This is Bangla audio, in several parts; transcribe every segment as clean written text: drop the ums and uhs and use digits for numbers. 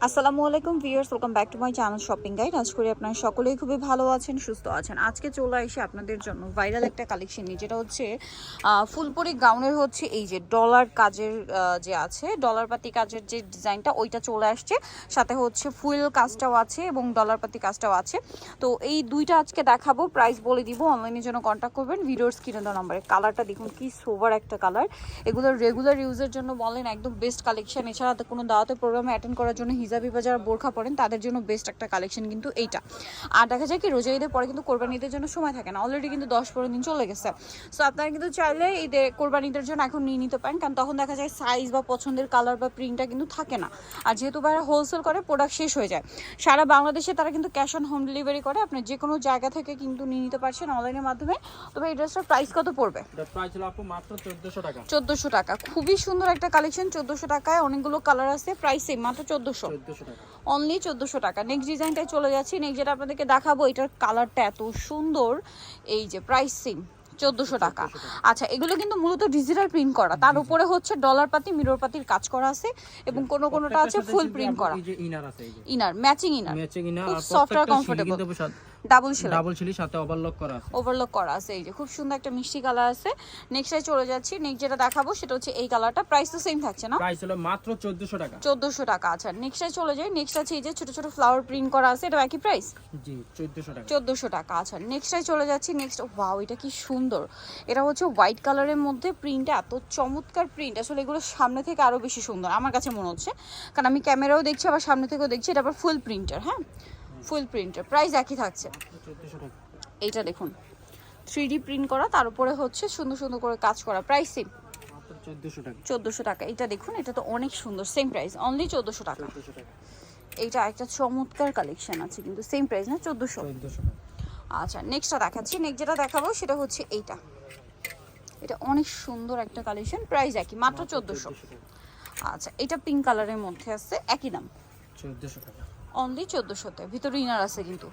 আসসালামু আলাইকুম viewers, welcome back to my channel shopping guide. আশা করি আপনারা সকলেই খুবই ভালো আছেন, সুস্থ আছেন। আজকে চলে আসি আপনাদের জন্য ভাইরাল একটা কালেকশন নিয়ে, যেটা হচ্ছে ফুলপুরি গাউনের হচ্ছে এই যে ডলার কাজের যে আছে, ডলার পাতি কাজের যে ডিজাইনটা ওইটা চলে আসছে, সাথে হচ্ছে ফুল কাজটাও আছে এবং ডলার পাতি কাজটাও আছে। তো এই দুইটা আজকে দেখাবো, প্রাইস বলে দিব। অনলাইনের জন্য কন্ট্যাক্ট করবেন ভিডিওর স্ক্রিনে দেওয়া নাম্বারে। কালারটা দেখুন কি সোভার একটা কালার, এগুলো রেগুলার ইউজের জন্য বলেন একদম বেস্ট কালেকশন। এছাড়া কোনো দাওয়াতে প্রোগ্রামে অ্যাটেন্ড করার জন্য হিজাবিবা যারা বোরখা পরেন তাদের জন্য বেস্ট একটা কালেকশন কিন্তু এইটা। আর দেখা যায় কি রোজা ঈদের পরে কিন্তু কোরবানি ঈদের জন্য সময় থাকে না, অলরেডি কিন্তু 10-15 দিন চলে গেছে। সো আপনারা কিন্তু চাইলে ঈদের কোরবানি ঈদের জন্য এখন নিয়ে নিতে পারেন, কারণ তখন দেখা যায় সাইজ বা পছন্দের কালার বা প্রিন্টটা কিন্তু থাকে না। আর যেহেতু বাইরে হোলসেল করে, প্রোডাক্ট শেষ হয়ে যায়। সারা বাংলাদেশে তারা কিন্তু ক্যাশ অন হোম ডেলিভারি করে, আপনি যে কোনো জায়গা থেকে কিন্তু নিয়ে নিতে পারছেন অনলাইনের মাধ্যমে। তবে এই ড্রেসটার প্রাইস কত পড়বে? এটা প্রাইস হলো আপু মাত্র 1400 টাকা। 1400 টাকা, খুবই সুন্দর একটা কালেকশন। 1400 টাকায় অনেকগুলো কালার আছে, প্রাইস সেম, মাত্র 1400 টাকা। অনলি 1400 টাকা। নেক্সট ডিজাইনটায় চলে যাচ্ছি। নেক্সট যেটা আপনাদেরকে দেখাবো, এটার কালারটা এত সুন্দর, এই যে প্রাইস সেম 1400 টাকা। আচ্ছা, এগুলো কিন্তু মূলত ডিজিটাল প্রিন্ট করা, তার উপরে হচ্ছে ডলার পাতি মিরর পাতির কাজ করা আছে এবং কোনোটা আছে ফুল প্রিন্ট করা। এই যে ইনার আছে, এই যে inner matching inner, matching inner, খুব আর সফট আর প্রত্যেকটা কমফোর্টেবল। কিন্তু ডাবল সিলির সাথে ওভারলক করা আছে। ওভারলক করা আছে, এই যে খুব সুন্দর একটা মিষ্টি কালার আছে। নেক্সটে চলে যাচ্ছি। নেক্সট যেটা দেখাবো সেটা হচ্ছে এই কালারটা, প্রাইস তো সেম থাকছে না? প্রাইস হলো মাত্র 1400 টাকা। 1400 টাকা। আচ্ছা, নেক্সটে চলে যাই। নেক্সট আছে এই যে ছোট ছোট ফ্লাওয়ার প্রিন্ট করা আছে, এটা একই প্রাইস? জি 1400 টাকা। 1400 টাকা। আচ্ছা, নেক্সটে চলে যাচ্ছি। নেক্সট, ওয়াও এটা কি সুন্দর, এটা হচ্ছে হোয়াইট কালারের মধ্যে প্রিন্টটা এত চমৎকার প্রিন্ট। আসলে এগুলো সামনে থেকে আরো বেশি সুন্দর আমার কাছে মনে হচ্ছে, কারণ আমি ক্যামেরাও দেখছি আবার সামনে থেকেও দেখছি। এটা আবার ফুল প্রিন্টার, হ্যাঁ ফুল প্রিন্টার, প্রাইস একই থাকছে। 1400 টাকা। এইটা দেখুন 3D প্রিন্ট করা, তার উপরে হচ্ছে সুন্দর সুন্দর করে কাজ করা, প্রাইস সেম মাত্র 1400 টাকা। 1400 টাকা। এটা দেখুন, এটা তো অনেক সুন্দর, সেম প্রাইস অনলি 1400 টাকা। 1400 টাকা। এইটা একটা চমৎকার কালেকশন আছে কিন্তু সেম প্রাইস না, 1400। 1400 টাকা। আচ্ছা, নেক্সটটা দেখাচ্ছি। নেক্সট যেটা দেখাবো সেটা হচ্ছে এইটা, এটা অনেক সুন্দর একটা কালেকশন, প্রাইস একই, মাত্র 1400। আচ্ছা, এটা পিঙ্ক কালারের মধ্যে আছে, একই দাম 1400 টাকা। অনলি 1400-তে। ভিতরে ইনার আছে কিন্তু।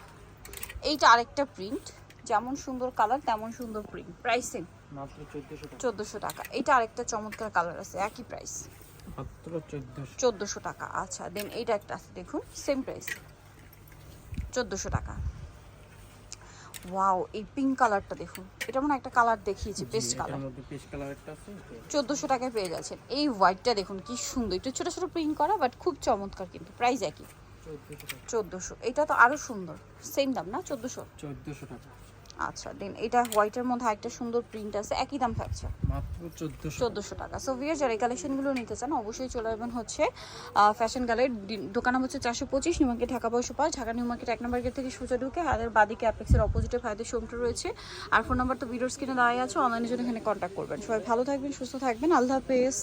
এইটা আরেকটা প্রিন্ট, যেমন সুন্দর কালার তেমন সুন্দর প্রিন্ট, প্রাইস সেম মাত্র 1400 টাকা। 1400 টাকা। এটা আরেকটা চমৎকার কালার আছে, একই প্রাইস মাত্র 1400। 1400 টাকা। আচ্ছা, দেন এইটা একটা আছে দেখুন, সেম প্রাইস 1400 টাকা। ওয়াও, এই পিঙ্ক কালারটা দেখুন, এটা মনে একটা কালার দেখিয়েছি, পেস্ট কালার। এর মধ্যে পেস্ট কালার একটা আছে, 1400 টাকায় পেয়ে যাচ্ছেন। এই হোয়াইটটা দেখুন কি সুন্দর, একটু ছোট ছোট প্রিন্ট করা, বাট খুব চমৎকার কিন্তু, প্রাইস একই 1400 টাকা। 1400। এটা তো আরো সুন্দর, সেম দাম না, 1400। 1400 টাকা। আচ্ছা, দেন এটা হোয়াইটের মধ্যে একটা সুন্দর প্রিন্ট আছে, একই দাম থাকছে মাত্র 1400। 1400 টাকা। সো ভিউয়ার যারা এই কালেকশনগুলো নিতে চান অবশ্যই চলে আসবেন হচ্ছে ফ্যাশন গ্যালারির দোকান হচ্ছে 425 new market, Dhaka 52, Dhaka new market 1 নম্বর গেট থেকে সোজা ঢুকে হাতের বাদিকে অ্যাপেক্সের অপোজিটে ভাইদের শোরুমটা রয়েছে। আর ফোন নাম্বার তো ভিডিওর স্ক্রিনে দেওয়া আছে, অনলাইনের জন্য এখানে কন্ট্যাক্ট করবেন। সবাই ভালো থাকবেন, সুস্থ থাকবেন, আল্লাহ হাফেজ।